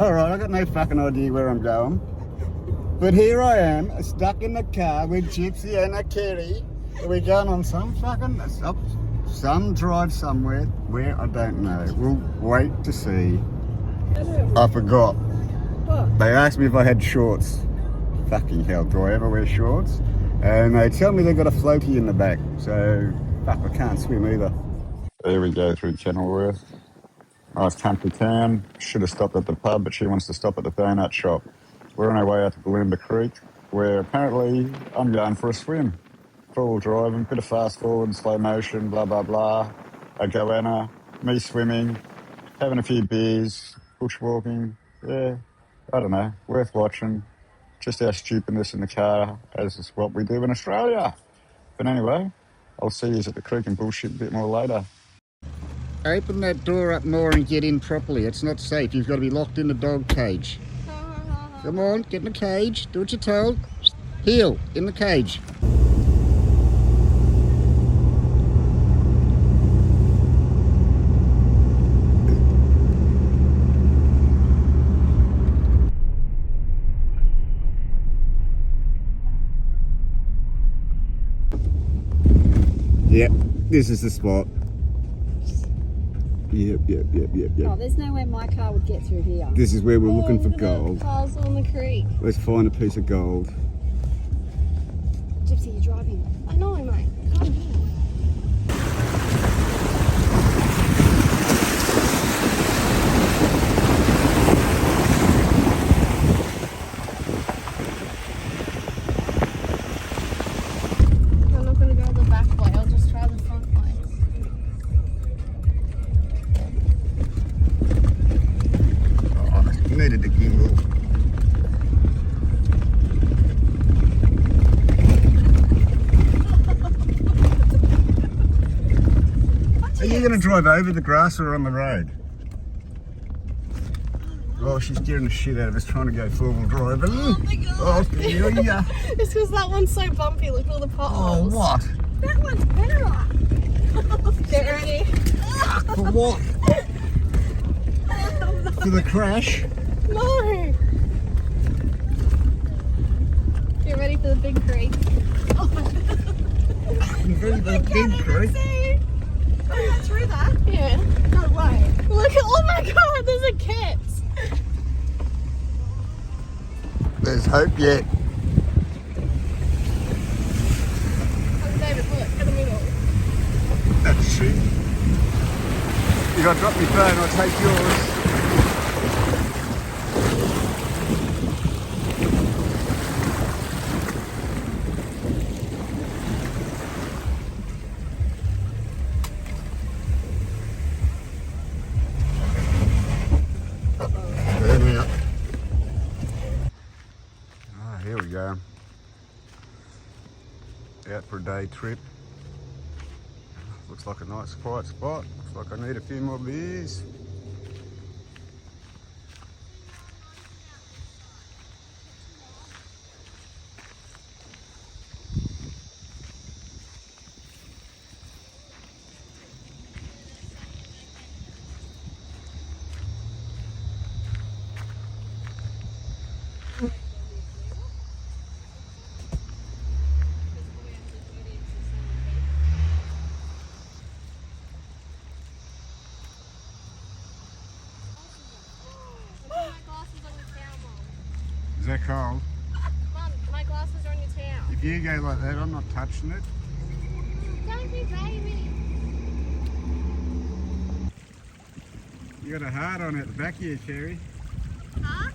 Alright, I got no fucking idea where I'm going. But here I am, stuck in the car with Gypsy and a Kerry. We're going on some fucking, some drive somewhere where I don't know. We'll wait to see. I forgot. What? They asked me if I had shorts. Fucking hell, do I ever wear shorts? And they tell me they've got a floaty in the back, so fuck, I can't swim either. There we go through Kenilworth. Nice country town. Should have stopped at the pub, but she wants to stop at the donut shop. We're on our way out to BooloumbaCreek, where apparently I'm going for a swim. Full driving, bit of fast forward, slow motion, blah, blah, blah. A goanna, me swimming, having a few beers, bushwalking. Yeah, I don't know, worth watching. Just our stupidness in the car, as is what we do in Australia. But anyway, I'll see you at the creek and bullshit a bit more later. Open that door up more and get in properly. It's not safe. You've got to be locked in the dog cage. Come on, get in the cage. Do what you're told. Heel, in the cage. Yep, this is the spot. Yep. Oh, there's no way my car would get through here. This is where we're looking for gold. Cars on the creek. Let's find a piece of gold. Gypsy, you're driving. I know, mate. Come here. I'm not going to go the back way. I'll just try the front way. Needed the gimbal. Are you going to drive over the grass or on the road? Oh, she's scaring the shit out of us trying to go four-wheel drive. Oh my god! Oh, yeah. It's because that one's so bumpy. Look at all the Oh, potholes. what? That one's better. Get ready. For what? For the crash? No. Get ready for the big creek. Very big creek. Oh, yeah, through that? Yeah. No way. Look at, oh my god, there's a cat. There's hope yet. David, look, in the middle. That's true. You gotta drop me phone, I'll take yours. Here we go. Out for a day trip. Looks like a nice quiet spot. Looks like I need a few more beers. Is that cold? Mum, my glasses are on your towel. If you go like that, I'm not touching it. Don't be baby. You got a heart on at the back here, Sherry. Huh?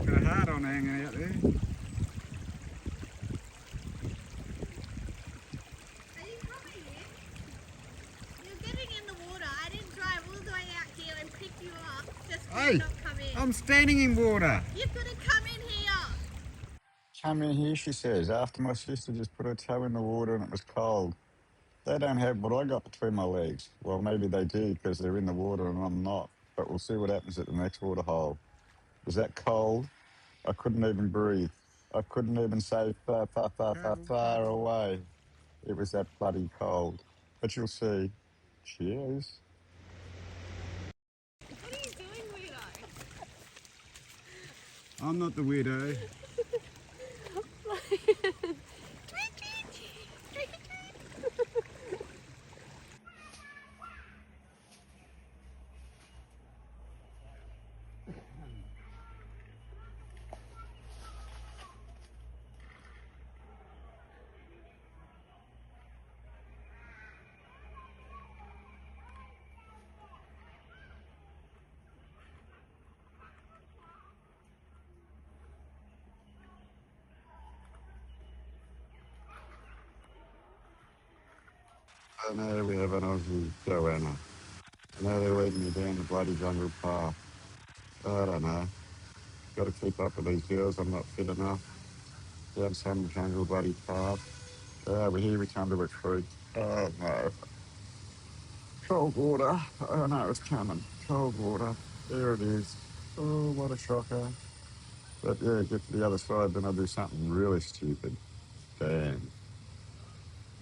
Got a heart on hanging out there. Are you coming in? You're getting in the water. I didn't drive all the way out here and pick you up just for you Hey, not come in. I'm standing in water. You've got to come in here. Come in here, she says, after my sister just put her toe in the water and it was cold. They don't have what I got between my legs. Well, maybe they do because they're in the water and I'm not. But we'll see what happens at the next water hole. Was that cold? I couldn't even breathe. I couldn't even say far away. It was that bloody cold. But you'll see. Cheers. What are you doing, weirdo? I'm not the weirdo. I know we have an Aussie goanna. I know they're leading me down the bloody jungle path. I don't know. Got to keep up with these girls. I'm not fit enough. Down some jungle bloody path. Over here we come to a creek. Oh no. Cold water. Oh no, it's coming. Cold water. There it is. Oh, what a shocker. But yeah, get to the other side, then I'll do something really stupid. Damn.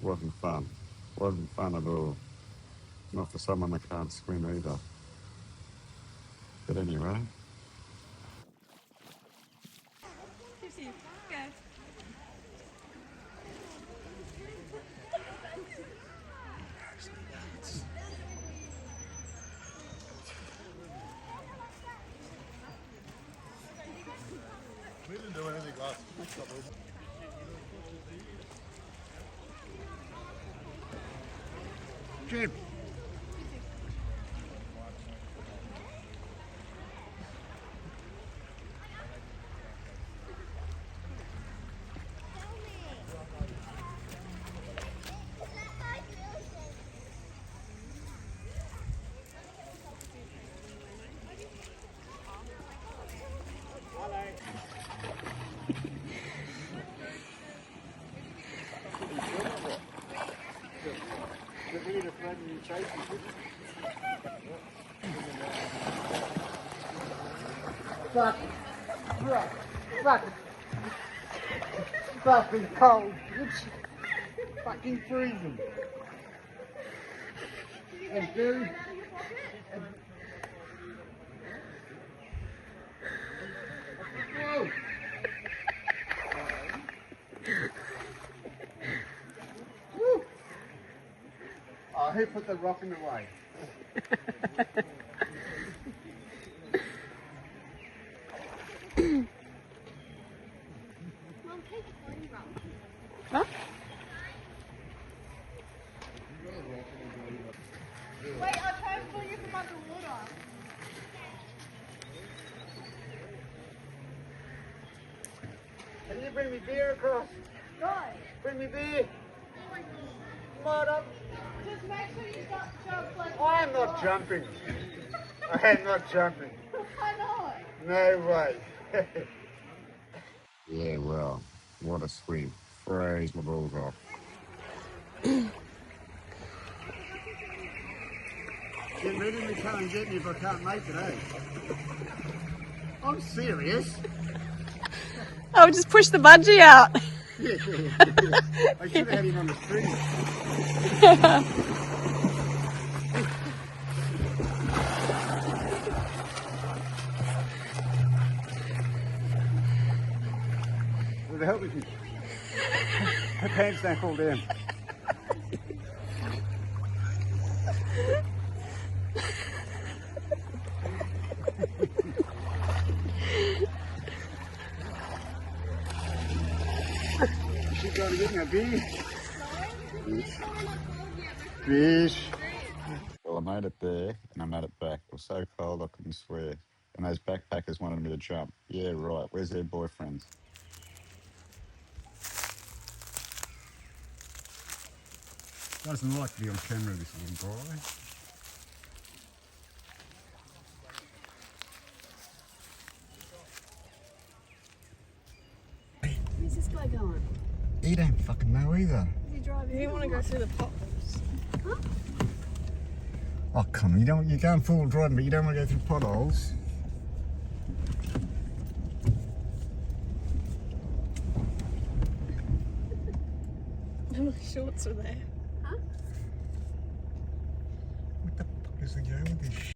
Wasn't fun. Wasn't fun at all. Not for someone that can't swim either. But anyway. We didn't do anything last week. Jim. Fucking cold. It's fucking freezing. And very... Whoa! Woo! Oh, who put the rocking away? Huh? Wait, I'll try and pull you from underwater. Can you bring me beer across? Go. Bring me beer. Come on up. Just make sure you don't jump like I am not jumping. I am not jumping. Why not? No way. Yeah, well, what a swim. Froze my balls off. Jim, they didn't come and get me if I can't make it, eh? I'm serious. Oh, just push the budgie out. Yeah. I should have had him on the string. Will it help if you... My pants don't fall down. She's going to get me a beer. Fish. Well, I made it there and I made it back. It was so cold I couldn't swear. And those backpackers wanted me to jump. Yeah, right. Where's their boyfriends? Doesn't like to be on camera, this little guy. Where's this guy going? He don't fucking know either. Is he driving? He didn't want to go through the potholes. Huh? Oh, come on. You can't fool driving, but you don't want to go through potholes. My shorts are there. Huh? What the fuck is the go with this shit?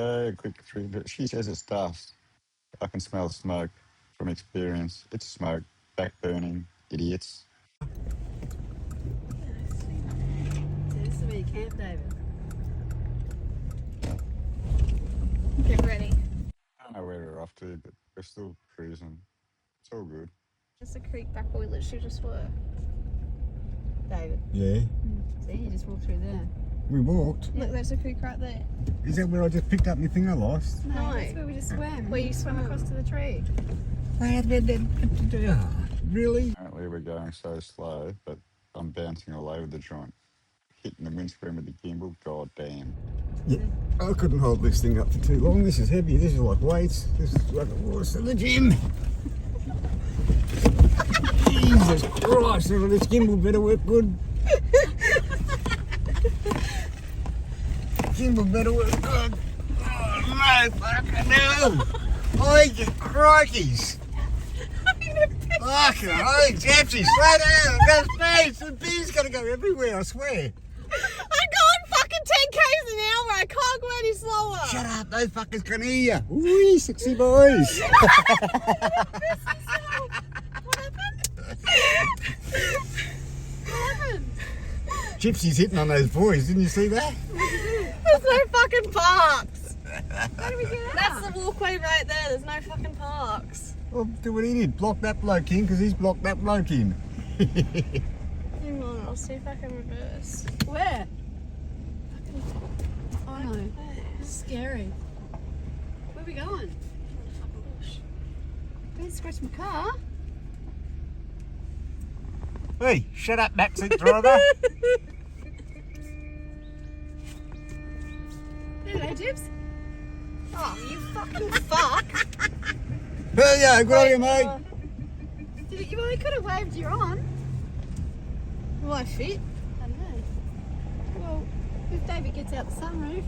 So quick tree, but she says it's dust. I can smell smoke from experience. It's smoke. Back burning. Idiots. This is where you camp, David. Get ready. I don't know where we're off to, but we're still cruising. It's all good. There's a creek back where we literally just were. David. Yeah. See, you just walked through there. We walked. Look, there's a creek right there. Is that where I just picked up my thing I lost? No, that's where we just swam. Where you swam across to the tree. Really? Apparently we're going so slow, but I'm bouncing all over the joint. Hitting the windscreen with the gimbal. God damn. Yeah. I couldn't hold this thing up for too long. This is heavy. This is like weights. This is like a horse in the gym. Jesus Christ, this gimbal better work good. Gimbal better work good. Oh no, fucking no. Oh, you crikeys. Fucking hell, Jepsy, slow down. Go space. The beer's gonna go everywhere, I swear. I'm going fucking 10 k's an hour. I can't go any slower. Shut up, those fuckers can hear you. Ooh, sexy boys. What happened? Gypsy's hitting on those boys, didn't you see that? There's no fucking parks. How do we get out? That's the walkway right there. There's no fucking parks. Well, do what he did. Block that bloke in, because he's blocked that bloke in. Hang on, I'll see if I can reverse. Where? Oh no, this is scary. Where are we going? Don't scratch my car. Hey, shut up, backseat driver. Hello, Jibs. Oh, you fucking fuck. There you go, good on you, mate. You only could have waved you on. Will I fit? I don't know. Well, if David gets out the sunroof.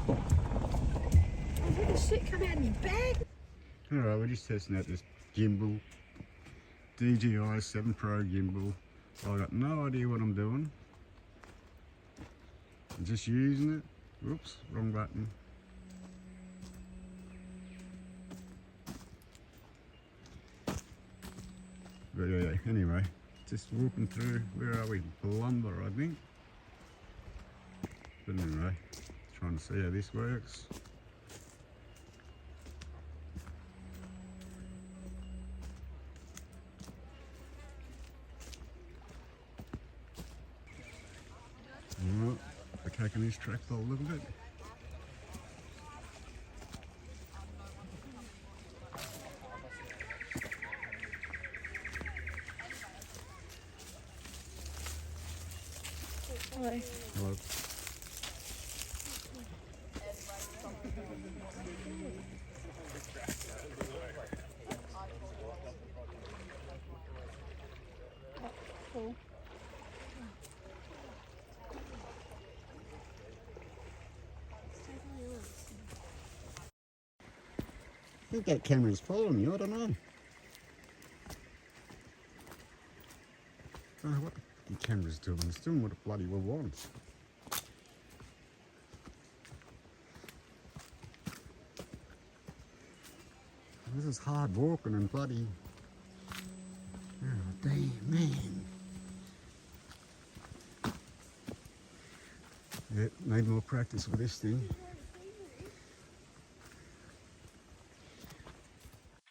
Oh, look at shit come out of my bag. Alright, we're just testing out this gimbal. DJI 7 Pro gimbal. I got no idea what I'm doing. I'm just using it. Oops, wrong button. But yeah, anyway, just walking through, where are we? Booloumba, I think. But anyway, trying to see how this works. Alright, we're taking this trackball a little bit. Hello. Hello. Cool. I think that camera's following you, I don't know. I don't know what the camera's doing. It's doing what it bloody well wants. This is hard walking and bloody... Oh, damn, man. Yep, need more practice with this thing.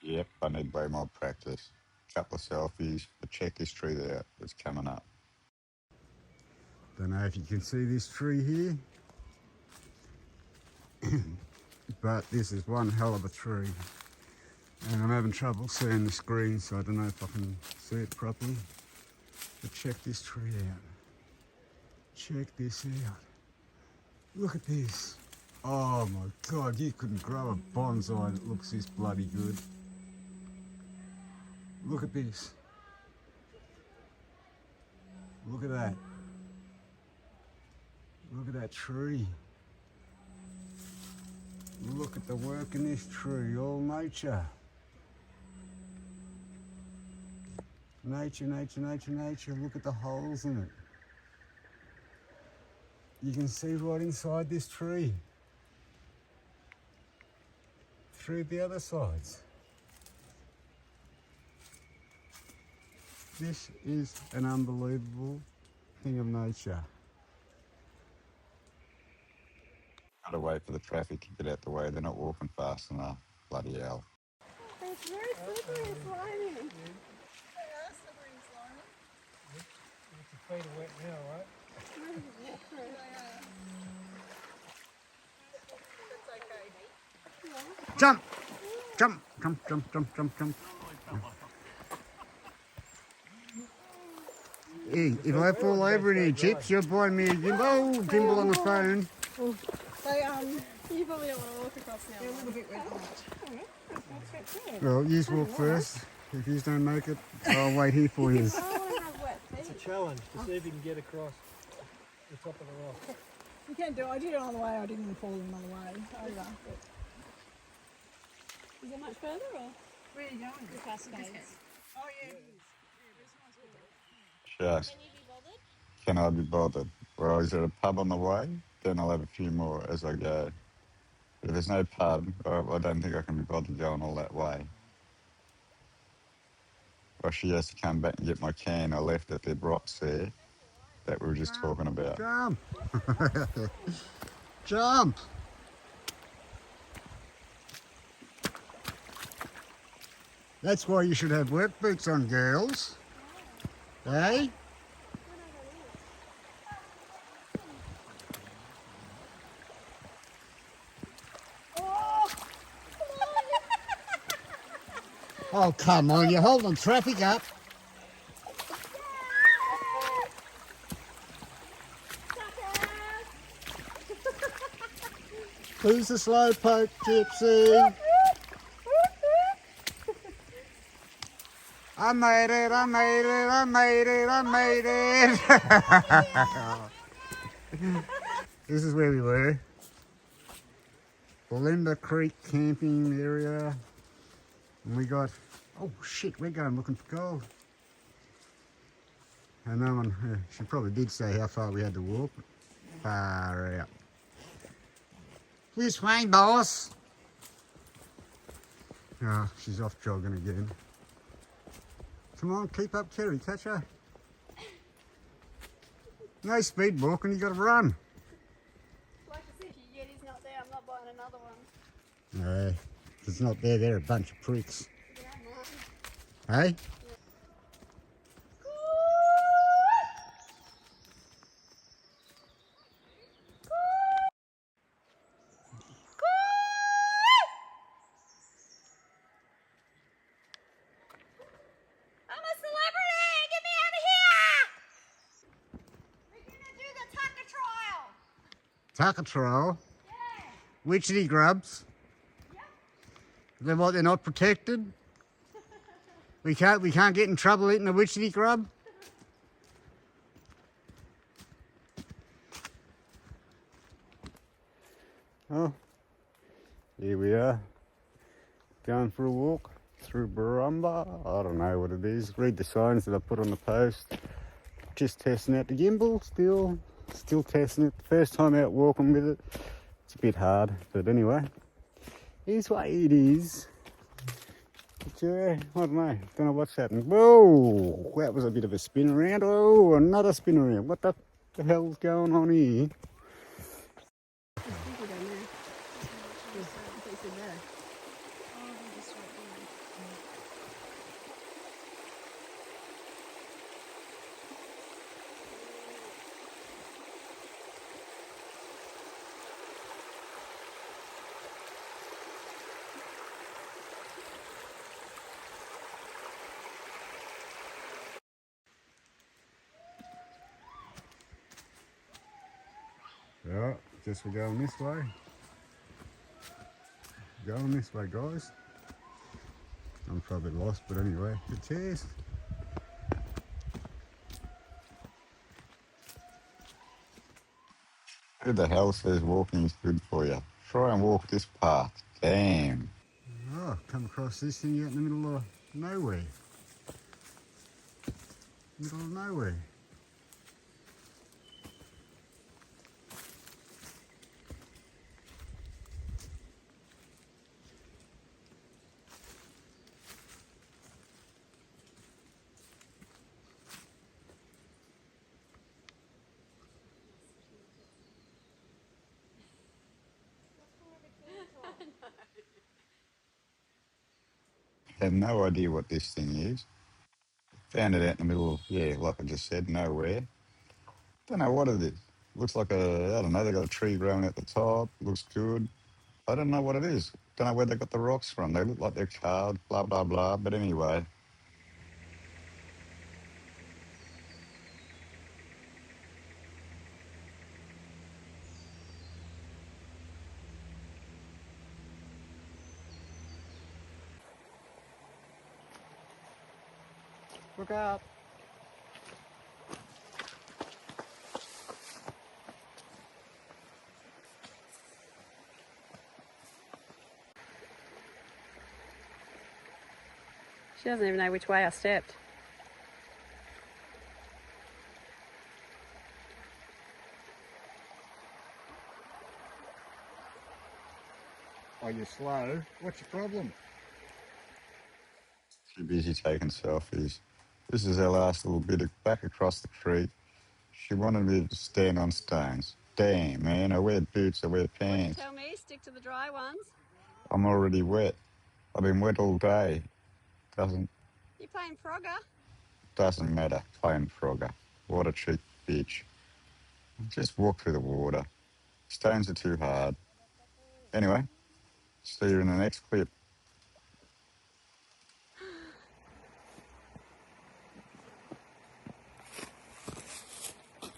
Yep, I need way more practice. Couple of selfies, but check this tree there. It's coming up. Don't know if you can see this tree here. But this is one hell of a tree. And I'm having trouble seeing the screen, so I don't know if I can see it properly. But check this tree out. Check this out. Look at this. Oh my God, you couldn't grow a bonsai that looks this bloody good. Look at this. Look at that. Look at that tree. Look at the work in this tree, all nature. Nature, nature, nature, nature. Look at the holes in it. You can see right inside this tree. through the other sides. This is an unbelievable thing of nature. Gotta wait for the traffic to get out the way. They're not walking fast enough. Bloody hell. It's very slippery and slimy. Feet are wet now, right? Jump! Jump! Jump, jump, jump, jump, jump. Hey, if I fall over any chips, you're buying me a gimbal. Oh, gimbal on the phone. You probably don't want to walk across now. They're a little bit wet. Well, you walk first. If you don't make it, I'll wait here for you. I don't want to have wet It's a feet. challenge to see if you can get across the top of the rock. You can do it. I did it on the way. I didn't fall in on the way over. Is it much further or? Where are you going? The Cascades. Oh yeah, it is. Just, can I be bothered? Well, is there a pub on the way? Then I'll have a few more as I go. But if there's no pub, I don't think I can be bothered going all that way. Or she has to come back and get my can I left at the rocks there that we were just talking about. Jump! Jump! That's why you should have work boots on, girls. Hey? Oh, come on, you're holding traffic up. Who's the slowpoke, Gypsy? I made it, I made it, I made it, I made it. This is where we were. BooloumbaCreek camping area. And we got, oh shit, we're going looking for gold. And no one, she probably did say how far we had to walk. Far out. This way, boss. Oh, she's off jogging again. Come on, keep up, Kerry, catch her. No speed walking, you gotta run. Like I said, if your Yeti's not there, I'm not buying another one. No, if it's not there, they're a bunch of pricks. Hey? I'm a celebrity! Get me out of here! We're gonna do the tucker trial. Tucker trial. Witchetty grubs. They're what, they're not protected? We can't get in trouble eating a witchetty grub? Oh, here we are, going for a walk through Booloumba. I don't know what it is. Read the signs that I put on the post. Just testing out the gimbal, still testing it. First time out walking with it. It's a bit hard, but anyway, here's what it is. But yeah, I don't know what's happening. Whoa, that was a bit of a spin around. Oh, another spin around. What the hell's going on here? Yeah, guess we're going this way. Going this way, guys. I'm probably lost, but anyway, cheers. Who the hell says walking is good for you? Try and walk this path. Damn. Oh, come across this thing out in the middle of nowhere. Middle of nowhere. Have no idea what this thing is. Found it out in the middle of, yeah, like I just said, nowhere. Don't know what it is. Looks like I don't know, they got a tree growing at the top. Looks good. I don't know what it is. Don't know where they got the rocks from. They look like they're carved, blah, blah, blah. But anyway. Look out. She doesn't even know which way I stepped. Are you slow? What's your problem? Too busy taking selfies. This is our last little bit of back across the creek. She wanted me to stand on stones. Damn, man, I wear boots, I wear What'd you pants. tell me? Stick to the dry ones. I'm already wet. I've been wet all day. Doesn't You playing Frogger? matter. Playing Frogger. What a cheap bitch. Just walk through the water. Stones are too hard. Anyway, see you in the next clip.